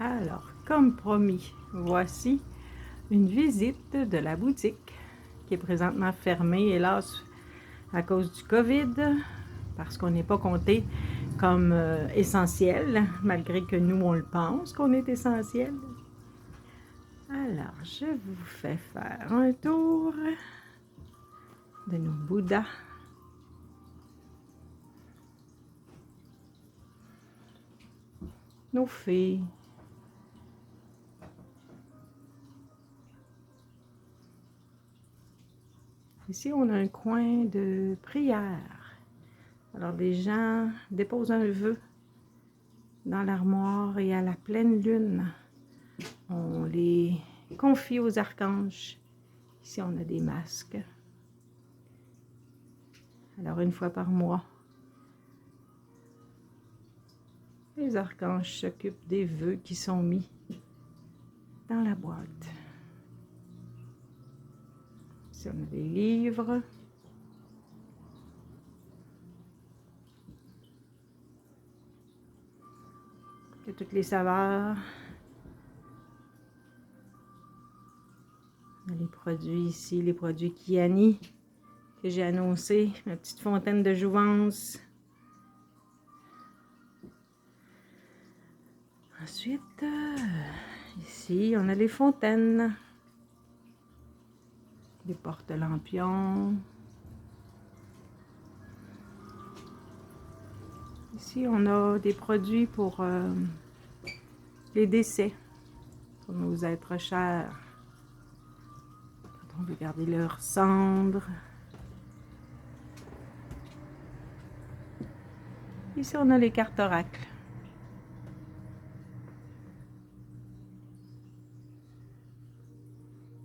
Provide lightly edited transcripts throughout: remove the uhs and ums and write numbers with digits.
Alors, comme promis, voici une visite de la boutique qui est présentement fermée, hélas, à cause du COVID, parce qu'on n'est pas compté comme essentiel, malgré que nous, on le pense qu'on est essentiel. Alors, je vous fais faire un tour de nos Bouddhas. Nos fées. Ici, on a un coin de prière. Alors, les gens déposent un vœu dans l'armoire et à la pleine lune, on les confie aux archanges. Ici, on a des masques. Alors, une fois par mois, les archanges s'occupent des vœux qui sont mis dans la boîte. Ici, on a des livres. De toutes les saveurs. On a les produits ici, les produits Kiani que j'ai annoncé. Ma petite fontaine de jouvence. Ensuite, ici, on a les fontaines. Les porte-lampions. Ici, on a des produits pour les décès, pour nos êtres chers. On veut garder leurs cendres. Ici, on a les cartes oracles.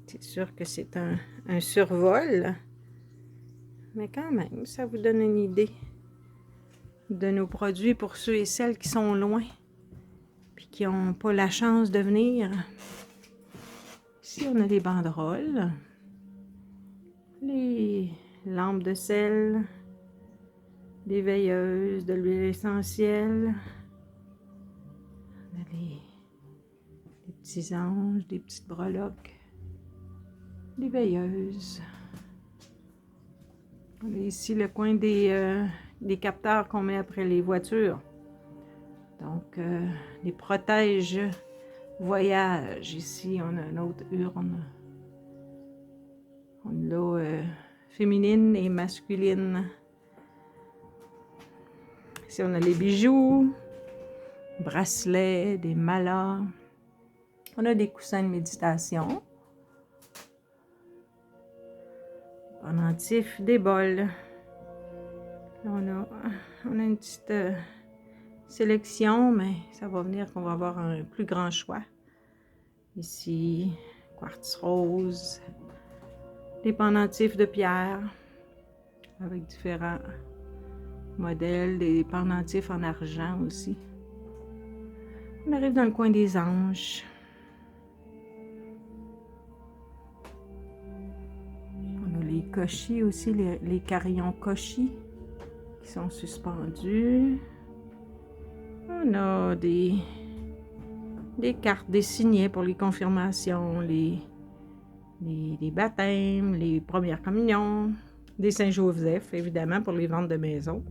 C'est sûr que c'est un survol, mais quand même, ça vous donne une idée de nos produits pour ceux et celles qui sont loin puis qui n'ont pas la chance de venir. Ici, on a les banderoles, les lampes de sel, des veilleuses, de l'huile essentielle. On a les petits anges, des petites breloques, des veilleuses. On a ici le coin des capteurs qu'on met après les voitures. Donc, les protèges voyage. Ici, on a une autre urne. On a l'eau féminine et masculine. Ici, on a les bijoux, bracelets, des malas. On a des coussins de méditation. Des pendentifs, des bols. On a une petite sélection, mais ça va venir qu'on va avoir un plus grand choix. Ici, quartz rose, des pendentifs de pierre avec différents modèles, des pendentifs en argent aussi. On arrive dans le coin des anges. On a les cochis aussi, les carillons cochis qui sont suspendus. On a des cartes, des signets pour les confirmations, les baptêmes, les premières communions, des Saint-Joseph, évidemment, pour les ventes de maison.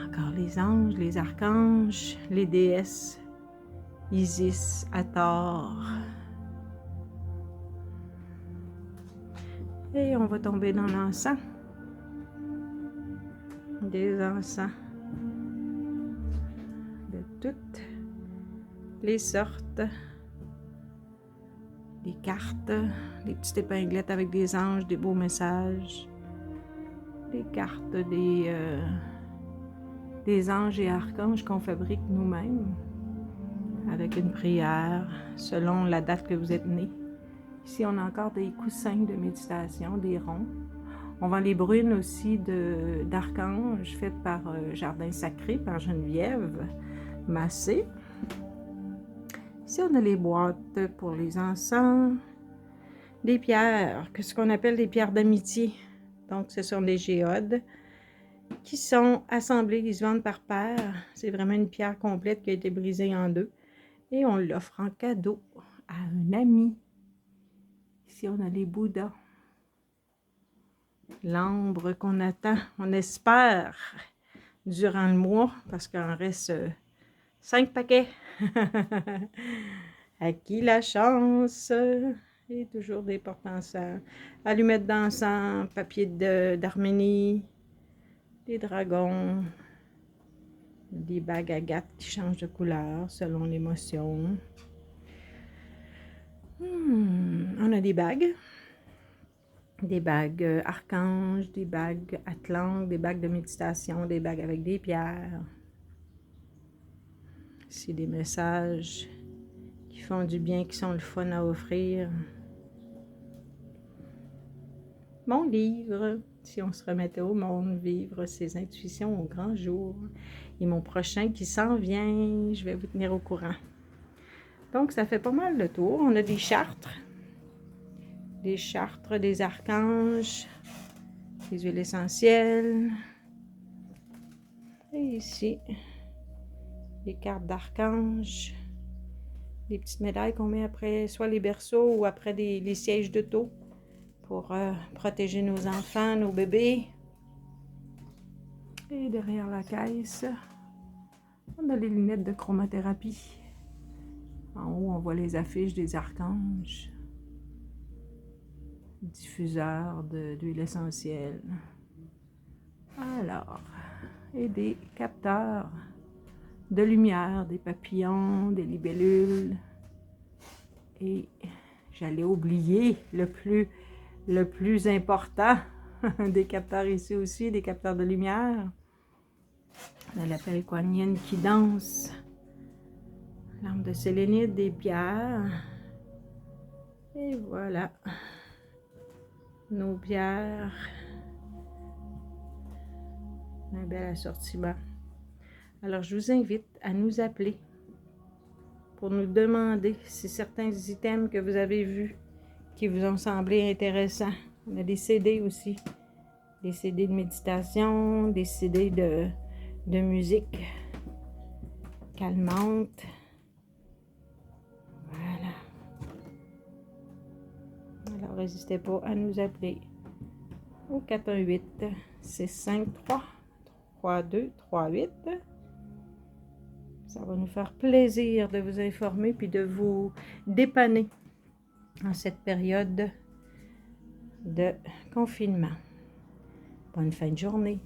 Encore les anges, les archanges, les déesses, Isis, Hathor. Et on va tomber dans l'encens. Des encens de toutes les sortes. Des cartes, des petites épinglettes avec des anges, des beaux messages. Des cartes des anges et archanges qu'on fabrique nous-mêmes avec une prière selon la date que vous êtes né. Ici, on a encore des coussins de méditation, des ronds. On vend les brunes aussi d'archanges faites par Jardin Sacré, par Geneviève Massé. Ici, on a les boîtes pour les encens, des pierres, ce qu'on appelle des pierres d'amitié. Donc, ce sont des géodes qui sont assemblés, ils se vendent par paire. C'est vraiment une pierre complète qui a été brisée en deux. Et on l'offre en cadeau à un ami. Ici, on a les Bouddhas. L'ambre qu'on attend, on espère, durant le mois, parce qu'il en reste 5 paquets. À qui la chance? Et toujours des porte-encens, allumettes d'encens, papier d'Arménie, des dragons, des bagues agates qui changent de couleur selon l'émotion. On a des bagues archanges, des bagues atlantes, des bagues de méditation, des bagues avec des pierres. C'est des messages qui font du bien, qui sont le fun à offrir. Mon livre, si on se remettait au monde, vivre ses intuitions au grand jour. Et mon prochain qui s'en vient, je vais vous tenir au courant. Donc, ça fait pas mal le tour. On a des chartres, des archanges, des huiles essentielles. Et ici, des cartes d'archanges, des petites médailles qu'on met après soit les berceaux ou après les sièges d'auto pour protéger nos enfants, nos bébés. Et derrière la caisse, on a les lunettes de chromothérapie. En haut, on voit les affiches des archanges, diffuseurs d'huile essentielle. Alors, et des capteurs de lumière, des papillons, des libellules. Et j'allais oublier le plus important, des capteurs ici aussi, des capteurs de lumière. On a l'appel Kuan Yin qui danse. Lampe de sélénite, des pierres. Et voilà. Nos pierres. Un bel assortiment. Alors, je vous invite à nous appeler pour nous demander si certains items que vous avez vus qui vous ont semblé intéressants. On a des CD aussi. Des CD de méditation, des CD de musique calmante. Voilà. Alors, n'hésitez pas à nous appeler au 418-653-3238. Ça va nous faire plaisir de vous informer puis de vous dépanner en cette période de confinement. Bonne fin de journée.